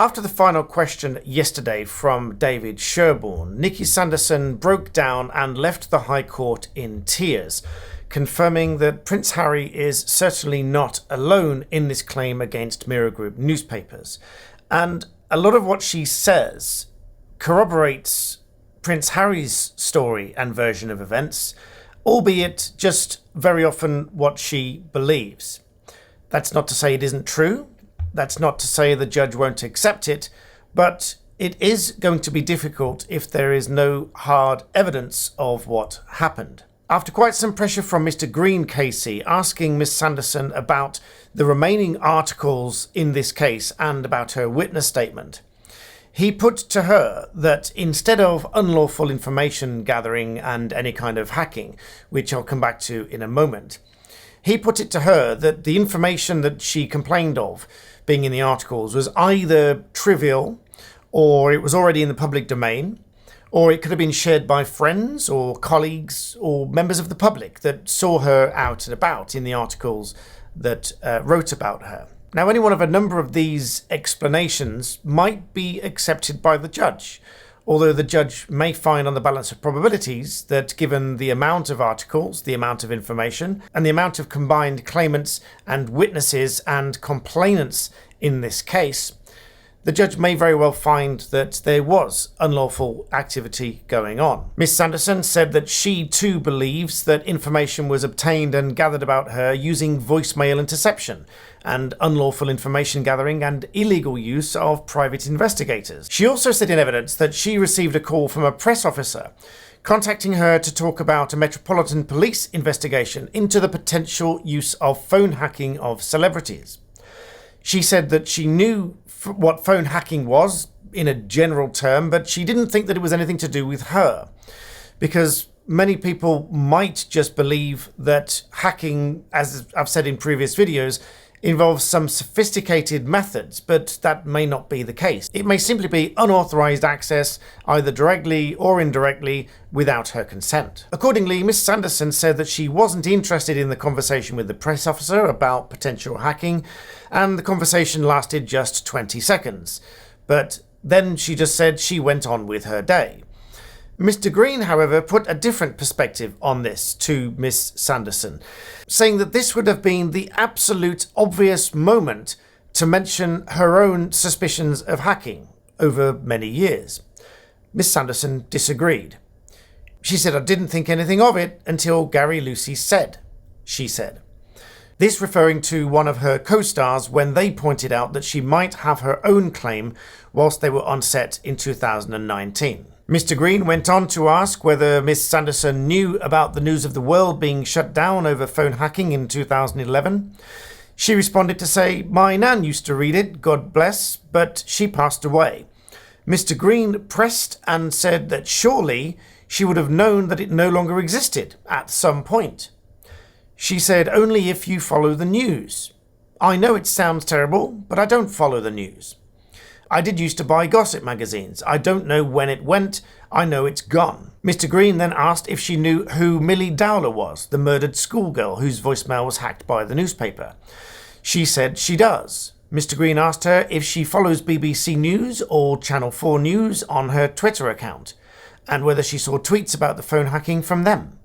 After the final question yesterday from David Sherborne, Nikki Sanderson broke down and left the High Court in tears, confirming that Prince Harry is certainly not alone in this claim against Mirror Group newspapers. And a lot of what she says corroborates Prince Harry's story and version of events, albeit just very often what she believes. That's not to say it isn't true. That's not to say the judge won't accept it, but it is going to be difficult if there is no hard evidence of what happened. After quite some pressure from Mr. Green, Casey, asking Miss Sanderson about the remaining articles in this case and about her witness statement, he put to her that instead of unlawful information gathering and any kind of hacking, which I'll come back to in a moment, he put it to her that the information that she complained of being in the articles was either trivial, or it was already in the public domain, or it could have been shared by friends or colleagues or members of the public that saw her out and about in the articles that wrote about her. Now, any one of a number of these explanations might be accepted by the judge, although the judge may find on the balance of probabilities that given the amount of articles, the amount of information, and the amount of combined claimants and witnesses and complainants in this case, the judge may very well find that there was unlawful activity going on. Miss Sanderson said that she too believes that information was obtained and gathered about her using voicemail interception and unlawful information gathering and illegal use of private investigators. She also said in evidence that she received a call from a press officer contacting her to talk about a Metropolitan Police investigation into the potential use of phone hacking of celebrities. She said that she knew what phone hacking was in a general term, but she didn't think that it was anything to do with her, because many people might just believe that hacking, as I've said in previous videos, involves some sophisticated methods, but that may not be the case. It may simply be unauthorized access, either directly or indirectly, without her consent. Accordingly, Miss Sanderson said that she wasn't interested in the conversation with the press officer about potential hacking, and the conversation lasted just 20 seconds. But then she just said she went on with her day. Mr. Green, however, put a different perspective on this to Miss Sanderson, saying that this would have been the absolute obvious moment to mention her own suspicions of hacking over many years. Miss Sanderson disagreed. She said, "I didn't think anything of it until Gary Lucy said," she said. This referring to one of her co-stars when they pointed out that she might have her own claim whilst they were on set in 2019. Mr. Green went on to ask whether Miss Sanderson knew about the News of the World being shut down over phone hacking in 2011. She responded to say, "My nan used to read it, God bless, but she passed away." Mr. Green pressed and said that surely she would have known that it no longer existed at some point. She said, "Only if you follow the news. I know it sounds terrible, but I don't follow the news. I did used to buy gossip magazines. I don't know when it went. I know it's gone." Mr. Green then asked if she knew who Millie Dowler was, the murdered schoolgirl whose voicemail was hacked by the newspaper. She said she does. Mr. Green asked her if she follows BBC News or Channel 4 News on her Twitter account, and whether she saw tweets about the phone hacking from them.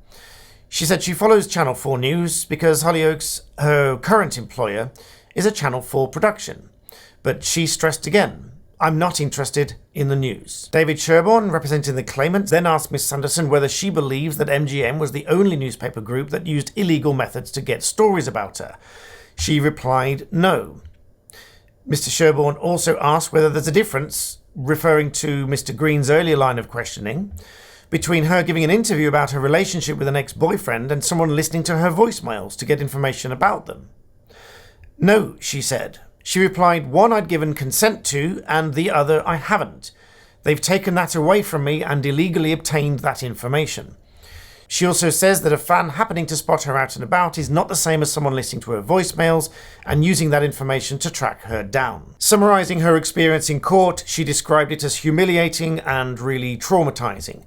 She said she follows Channel 4 News because Hollyoaks, her current employer, is a Channel 4 production. But she stressed again, "I'm not interested in the news." David Sherborne, representing the claimant, then asked Miss Sanderson whether she believes that MGM was the only newspaper group that used illegal methods to get stories about her. She replied no. Mr. Sherborne also asked whether there's a difference, referring to Mr. Green's earlier line of questioning, between her giving an interview about her relationship with an ex-boyfriend and someone listening to her voicemails to get information about them. "No," she said. She replied, "One I'd given consent to, and the other I haven't. They've taken that away from me and illegally obtained that information." She also says that a fan happening to spot her out and about is not the same as someone listening to her voicemails and using that information to track her down. Summarizing her experience in court, she described it as humiliating and really traumatizing.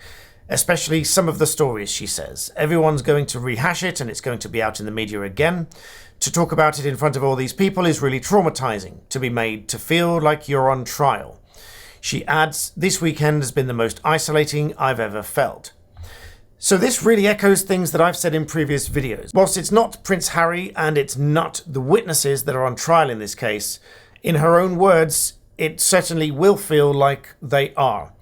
Especially some of the stories, she says. Everyone's going to rehash it and it's going to be out in the media again. To talk about it in front of all these people is really traumatizing, to be made to feel like you're on trial. She adds, "This weekend has been the most isolating I've ever felt." So this really echoes things that I've said in previous videos. Whilst it's not Prince Harry and it's not the witnesses that are on trial in this case, in her own words, it certainly will feel like they are.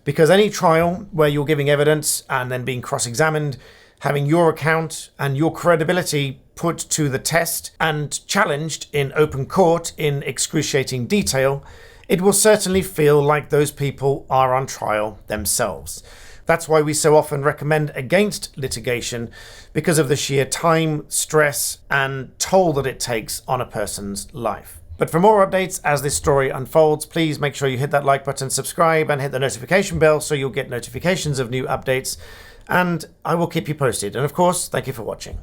Because any trial where you're giving evidence and then being cross-examined, having your account and your credibility put to the test and challenged in open court in excruciating detail, it will certainly feel like those people are on trial themselves. That's why we so often recommend against litigation, because of the sheer time, stress, and toll that it takes on a person's life. But for more updates as this story unfolds, please make sure you hit that like button, subscribe, and hit the notification bell so you'll get notifications of new updates. And I will keep you posted. And of course, thank you for watching.